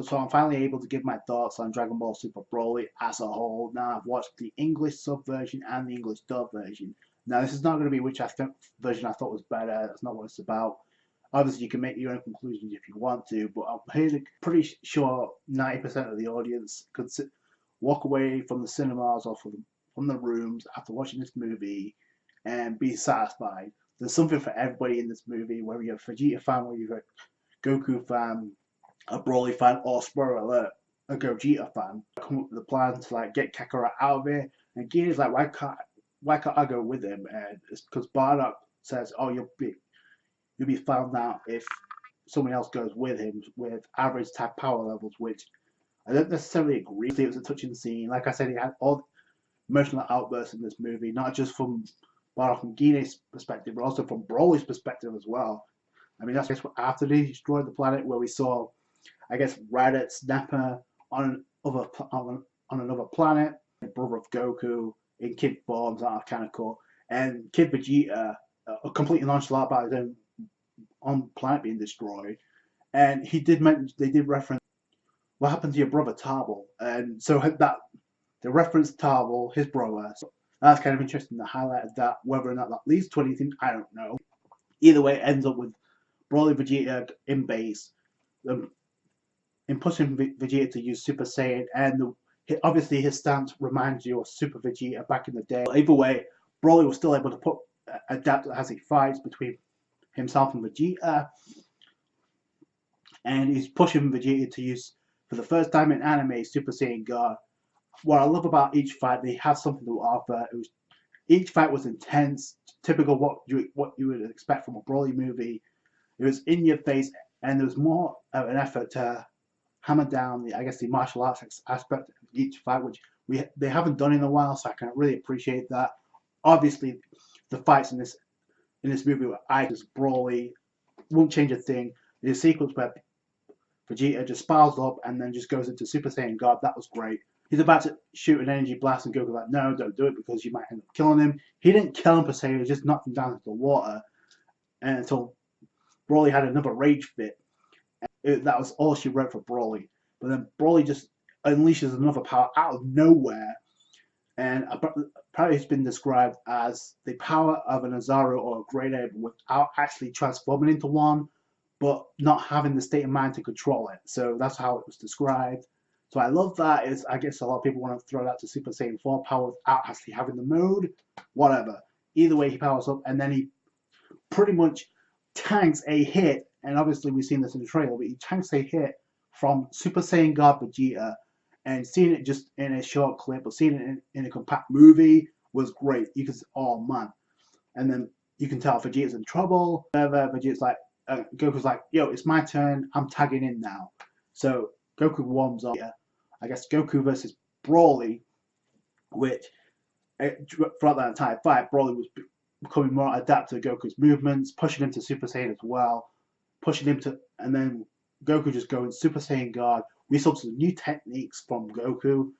So I'm finally able to give my thoughts on Dragon Ball Super Broly as a whole. Now I've watched the English sub version and the English dub version. Now this is not going to be which version I thought was better. That's not what it's about. Obviously, you can make your own conclusions if you want to, but I'm pretty sure 90% of the audience could walk away from the cinemas or from the rooms after watching this movie and be satisfied. There's something for everybody in this movie, whether you're a Vegeta fan, whether you're a Goku fan, a Broly fan, or spoiler alert, a Gogeta fan. Come up with a plan to like get Kakarot out of here, and Gita's like, why can't I go with him? And it's because Bardock says, oh, you'll be found out if someone else goes with him with average type power levels, which I don't necessarily agree. It was a touching scene. Like I said, he had all emotional outbursts in this movie, not just from Bardock and Guinea's perspective, but also from Broly's perspective as well. I mean, that's just after they destroyed the planet, where we saw, I guess, Raditz, Snapper on another planet, brother of Goku in kid forms. That kind of cool. And Kid Vegeta, completely nonchalant about his own on planet being destroyed. And they did reference what happened to your brother Tarbell, and so that they referenced Tarbell, his brother. So that's kind of interesting to highlight that. Whether or not that leads to anything, I don't know. Either way, it ends up with Broly Vegeta in base, in pushing Vegeta to use Super Saiyan, and obviously his stance reminds you of Super Vegeta back in the day. But either way, Broly was still able to adapt as he fights between himself and Vegeta, and he's pushing Vegeta to use, for the first time in anime, Super Saiyan God. What I love about each fight, they have something to offer. Each fight was intense, typical what you would expect from a Broly movie. It was in your face, and there was more of an effort to hammer down the martial arts aspect of each fight, which they haven't done in a while. So I can really appreciate that. Obviously, the fights in this movie with Ike's Broly won't change a thing. The sequence where Vegeta just spirals up and then just goes into Super Saiyan God, that was great. He's about to shoot an energy blast, and Goku's like, no, don't do it because you might end up killing him. He didn't kill him per se, he just knocked him down into the water. And until Broly had another rage fit. That was all she wrote for Broly. But then Broly just unleashes another power out of nowhere. And apparently it's been described as the power of an Azaru or a Great Ape without actually transforming into one, but not having the state of mind to control it. So that's how it was described. So I love that. I guess a lot of people want to throw that to Super Saiyan 4 power without actually having the mode. Whatever. Either way, he powers up, and then he pretty much tanks a hit. And obviously we've seen this in the trailer, but he tanks a hit from Super Saiyan God Vegeta. And seeing it just in a short clip, or seeing it in a compact movie was great. You can, oh man. And then you can tell Vegeta's in trouble. Vegeta's like, Goku's like, yo, it's my turn. I'm tagging in now. So Goku warms up. I guess Goku versus Broly, which throughout that entire fight, Broly was becoming more adept to Goku's movements, pushing him to Super Saiyan as well, and then Goku just going Super Saiyan God. We saw some new techniques from Goku,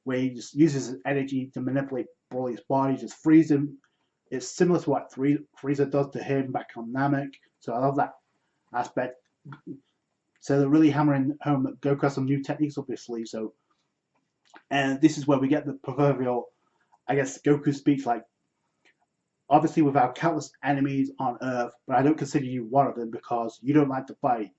where he just uses his energy to manipulate Broly's body, just freeze him. It's similar to what Frieza does to him back on Namek. So I love that aspect. So they're really hammering home that Goku has some new techniques up his sleeve. So, and this is where we get the proverbial, I guess, Goku speech like, obviously we've had countless enemies on Earth, but I don't consider you one of them because you don't like to fight.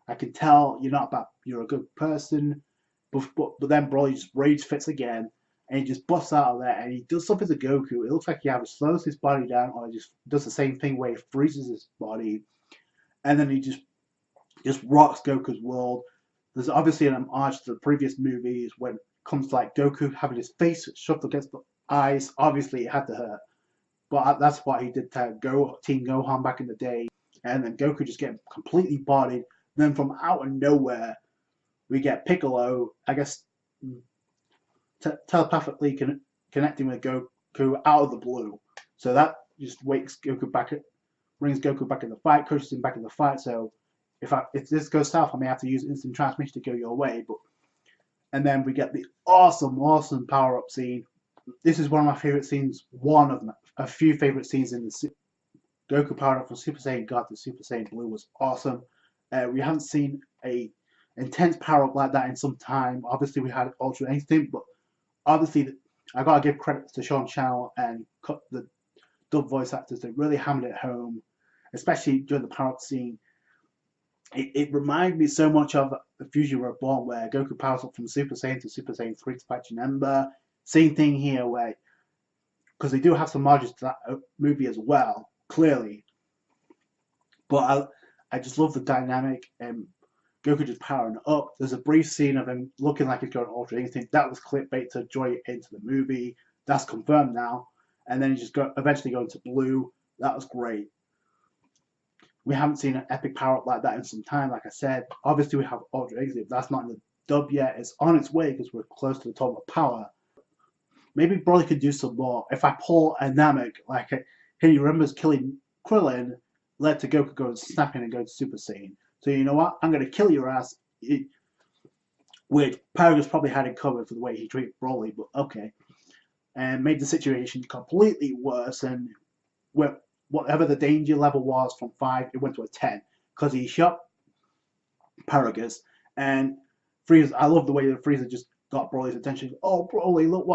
I can tell you're a good person, but then Broly just rage fits again, and he just busts out of there, and he does something to Goku. It looks like he either slows his body down, or he just does the same thing where he freezes his body, and then he just rocks Goku's world. There's obviously an homage to the previous movies when it comes to like Goku having his face shoved against the eyes. Obviously, it had to hurt, but that's what he did to Team Gohan back in the day. And then Goku just getting completely bodied. Then from out of nowhere, we get Piccolo, I guess, telepathically connecting with Goku out of the blue. So that just brings Goku back in the fight, coaches him back in the fight. So if this goes south, I may have to use instant transmission to go your way. And then we get the awesome power up scene. This is one of my favorite scenes. One of a few favorite scenes in the Goku powered up from Super Saiyan God to Super Saiyan Blue was awesome. We haven't seen a intense power up like that in some time. Obviously, we had Ultra Instinct, but obviously, I gotta give credit to Sean Chow and the dub voice actors. They really hammered it home, especially during the power up scene. It reminded me so much of the Fusion Reborn, where Goku powers up from Super Saiyan to Super Saiyan 3 to fight Janemba. Same thing here, where because they do have some margins to that movie as well, clearly. But I just love the dynamic and Goku just powering up. There's a brief scene of him looking like he's going Ultra Instinct. That was clickbait to draw you into the movie. That's confirmed now. And then he just eventually going to Blue. That was great. We haven't seen an epic power up like that in some time. Like I said, obviously we have Ultra Instinct. That's not in the dub yet. It's on its way because we're close to the top of power. Maybe Broly could do some more. If I pull a Namek, like he remembers killing Krillin, led to Goku going snapping and going to Super Saiyan. So you know what? I'm going to kill your ass. Which Paragus probably had it covered for the way he treated Broly, but okay. And made the situation completely worse. And whatever the danger level was from 5, it went to a 10. Because he shot Paragus. And Frieza, I love the way that Frieza just got Broly's attention. Oh, Broly, look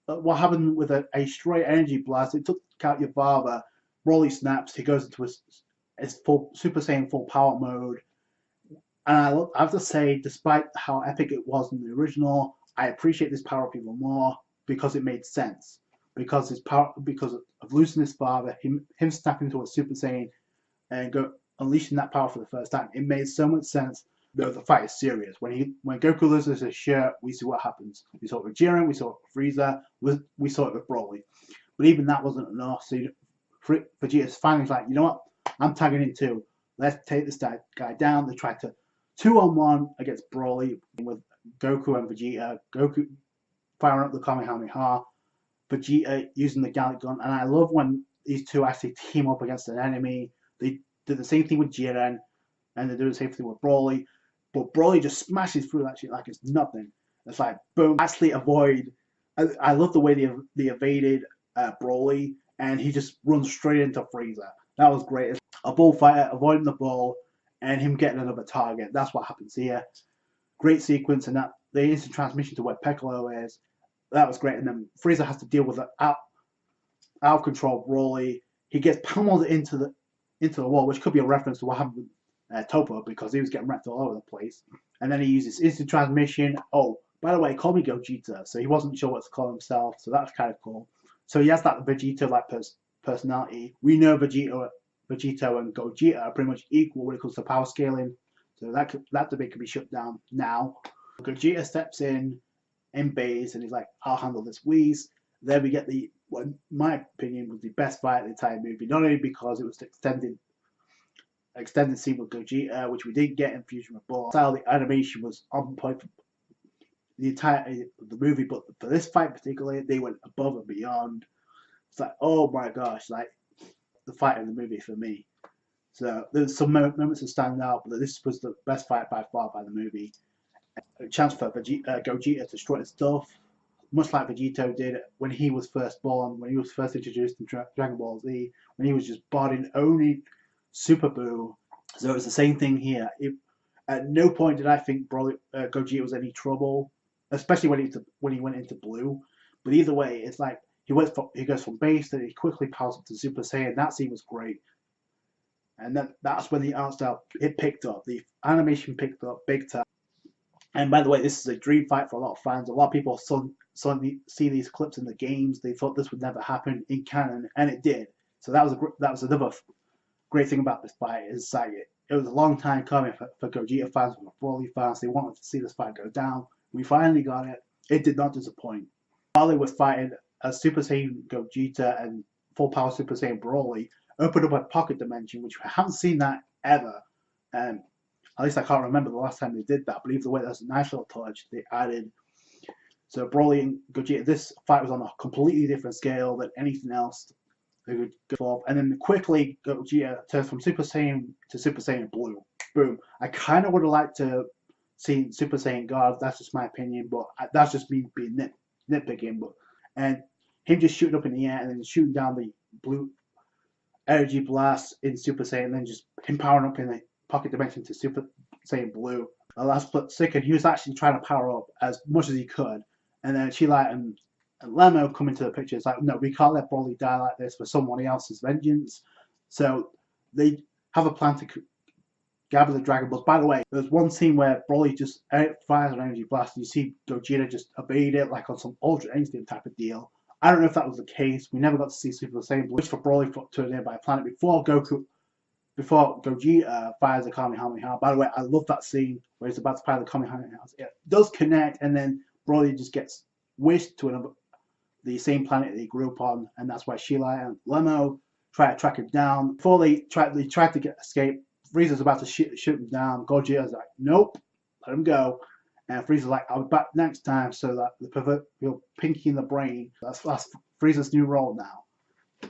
what happened with a straight energy blast. It took out your father. Broly snaps. He goes into his full Super Saiyan full power mode. And I have to say, despite how epic it was in the original, I appreciate this power up even more because it made sense. Because of losing his father, him snapping into a Super Saiyan and unleashing that power for the first time, it made so much sense. Though the fight is serious. When Goku loses his shirt, we see what happens. We saw it with Jiren, we saw it with Frieza, we saw it with Broly. But even that wasn't enough. So Vegeta's finally like, you know what? I'm tagging in too. Let's take this guy down. They tried to 2-on-1 against Broly with Goku and Vegeta. Goku firing up the Kamehameha. Vegeta using the Gallic Gun. And I love when these two actually team up against an enemy. They did the same thing with Jiren. And they do the same thing with Broly. But Broly just smashes through that shit like it's nothing. It's like, boom, actually avoid. I love the way they evaded Broly. And he just runs straight into Frieza. That was great. A bullfighter avoiding the ball and him getting another target. That's what happens here. Great sequence, and that the instant transmission to where Piccolo is. That was great. And then Frieza has to deal with an out of control Broly. He gets pummeled into the wall, which could be a reference to what happened with Toppo because he was getting wrecked all over the place. And then he uses instant transmission. Oh, by the way, call me Gogeta. So he wasn't sure what to call himself. So that's kind of cool. So he has that Vegeta-like personality. We know Vegeta and Gogeta are pretty much equal when it comes to power scaling. So that debate can be shut down now. Gogeta steps in base, and he's like, I'll handle this Whis. Then we get what in my opinion was the best fight of the entire movie. Not only because it was the extended scene with Gogeta, which we didn't get in Fusion Reborn. Style, the animation was on point for the movie, but for this fight particularly, they went above and beyond. It's like, oh my gosh, like the fight in the movie for me. So there's some moments that stand out, but this was the best fight by far by the movie. A chance for Gogeta to strut his stuff, much like Vegito did when he was first born, when he was first introduced in Dragon Ball Z, when he was just bodying only Super Buu. So it's the same thing here. At no point did I think Gogeta was any trouble, especially when he went into Blue. But either way, it's like he goes from base, then he quickly powers up to Super Saiyan. That scene was great. And that's when the art style picked up. The animation picked up big time. And by the way, this is a dream fight for a lot of fans. A lot of people suddenly see these clips in the games. They thought this would never happen in canon, and it did. So that was another great thing about this fight. Is like it was a long time coming for Gogeta fans and Broly fans. They wanted to see this fight go down. We finally got it. It did not disappoint. While they were fighting, Super Saiyan Gogeta and full power Super Saiyan Broly opened up a pocket dimension, which we haven't seen that ever. At least I can't remember the last time they did that. But either way, that's a nice little touch they added. So Broly and Gogeta, this fight was on a completely different scale than anything else they could go for. And then quickly, Gogeta turns from Super Saiyan to Super Saiyan Blue. Boom. I kind of would have liked to see Super Saiyan God. That's just my opinion, but that's just me being nitpicking. And him just shooting up in the air and then shooting down the blue energy blast in Super Saiyan, and then just him powering up in the pocket dimension to Super Saiyan Blue. a last split second, he was actually trying to power up as much as he could. And then Sheila and Lemo come into the picture. It's like, no, we can't let Broly die like this for somebody else's vengeance. So they have a plan to gather the Dragon Balls. By the way, there's one scene where Broly just fires an energy blast, and you see Gogeta just obeyed it like on some Ultra Instinct type of deal. I don't know if that was the case. We never got to see Super Saiyan Blue, which for Broly to a nearby planet before Gogeta fires a Kamehameha. By the way, I love that scene where he's about to fire the Kamehameha. It does connect, and then Broly just gets wished to the same planet that he grew up on, and that's why Sheila and Lemo try to track him down. Before they tried to escape, Frieza's about to shoot him down. Gogeta's like, nope, let him go. And Frieza's like, I'll be back next time, so that the proverbial pinky in the brain. That's Frieza's new role now.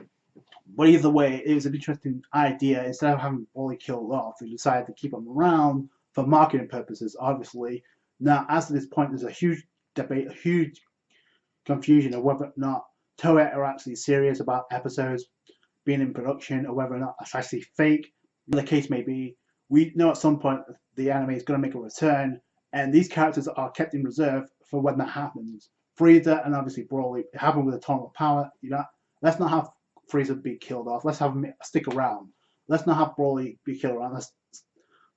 But either way, it was an interesting idea. Instead of having Broly killed off, they decided to keep him around for marketing purposes, obviously. Now, as to this point, there's a huge debate, a huge confusion of whether or not Toei are actually serious about episodes being in production, or whether or not it's actually fake. The case may be, we know at some point the anime is going to make a return, and these characters are kept in reserve for when that happens. Frieza and obviously Broly, it happened with a Tournament of Power. Let's not have Frieza be killed off. Let's have him stick around. Let's not have Broly be killed around. Let's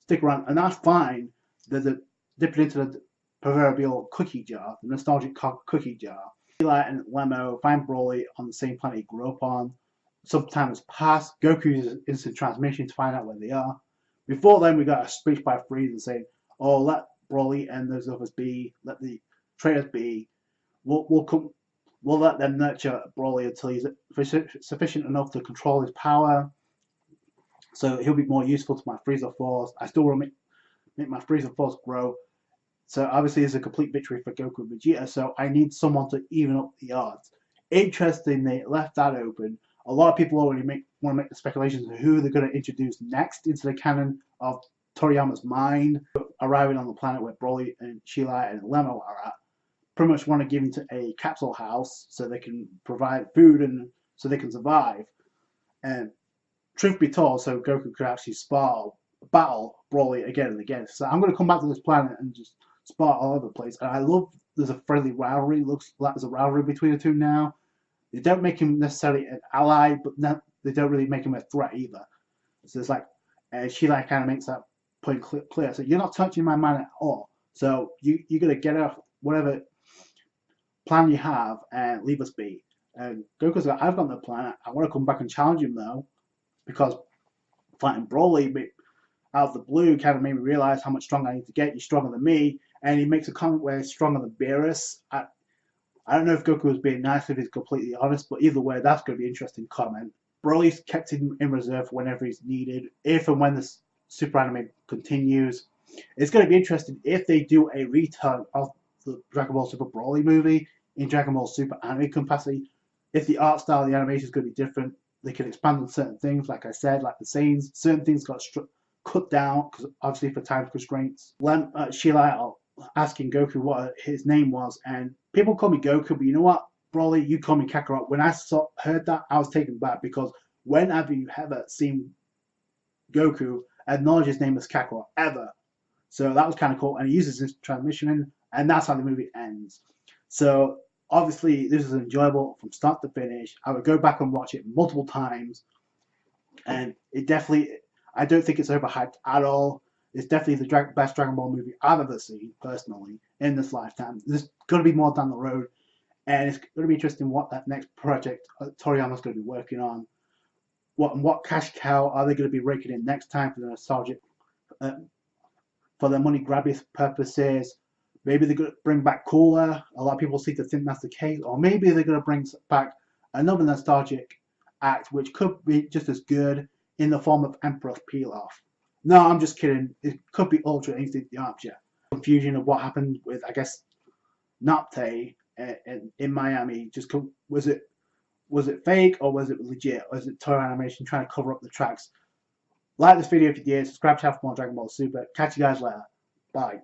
stick around, and that's fine. There's a dipping into the proverbial cookie jar, the nostalgic cookie jar. Eli and Lemo find Broly on the same planet he grew up on. Some time has passed. Goku uses instant transmission to find out where they are. Before then, we got a speech by Frieza saying, "Oh, let Broly and those others be. Let the traitors be. We'll let them nurture Broly until he's sufficient enough to control his power. So he'll be more useful to my Frieza Force. I still want to make my Frieza Force grow. So obviously, it's a complete victory for Goku and Vegeta. So I need someone to even up the odds." Interesting, they left that open. A lot of people already want to make the speculations of who they're going to introduce next into the canon of Toriyama's mind, arriving on the planet where Broly and Sheila and Lemo are at. Pretty much want to give into a capsule house so they can provide food and so they can survive. And truth be told, so Goku could actually battle Broly again and again. So I'm going to come back to this planet and just spar all over the place. And I love there's a friendly rivalry. Looks like there's a rivalry between the two now. They don't make him necessarily an ally, but they don't really make him a threat either. So it's like, Sheila kind of makes that point clear. So you're not touching my man at all. So you're going to get off whatever plan you have and leave us be. And Goku's like, I've got no plan. I want to come back and challenge him though, because fighting Broly out of the blue kind of made me realize how much stronger I need to get. You're stronger than me. And he makes a comment where he's stronger than Beerus. I don't know if Goku was being nice, if he's completely honest, but either way, that's going to be an interesting comment. Broly's kept in reserve whenever he's needed, if and when the Super Anime continues. It's going to be interesting if they do a return of the Dragon Ball Super Broly movie in Dragon Ball Super Anime capacity. If the art style of the animation is going to be different, they can expand on certain things, like I said, like the scenes. Certain things got cut down, because obviously for time constraints. Sheila asking Goku what his name was, and people call me Goku, but you know what, Broly, you call me Kakarot. When I heard that, I was taken back, because when have you ever seen Goku acknowledge his name as Kakarot, ever? So that was kind of cool, and he uses his transmission, and that's how the movie ends. So obviously, this is enjoyable from start to finish. I would go back and watch it multiple times, and it definitely, I don't think it's overhyped at all. It's definitely the best Dragon Ball movie I've ever seen, personally, in this lifetime. There's going to be more down the road, and it's going to be interesting what that next project Toriyama's going to be working on. What cash cow are they going to be raking in next time for the nostalgic, for their money grabby purposes? Maybe they're going to bring back Cooler. A lot of people seem to think that's the case. Or maybe they're going to bring back another nostalgic act, which could be just as good, in the form of Emperor's Pilaf. No, I'm just kidding. It could be Ultra Instinct the Archer. Confusion of what happened with, I guess, Napte in Miami. Was it fake, or was it legit? Or was it Toei Animation trying to cover up the tracks? Like this video if you did. Subscribe to have more Dragon Ball Super. Catch you guys later. Bye.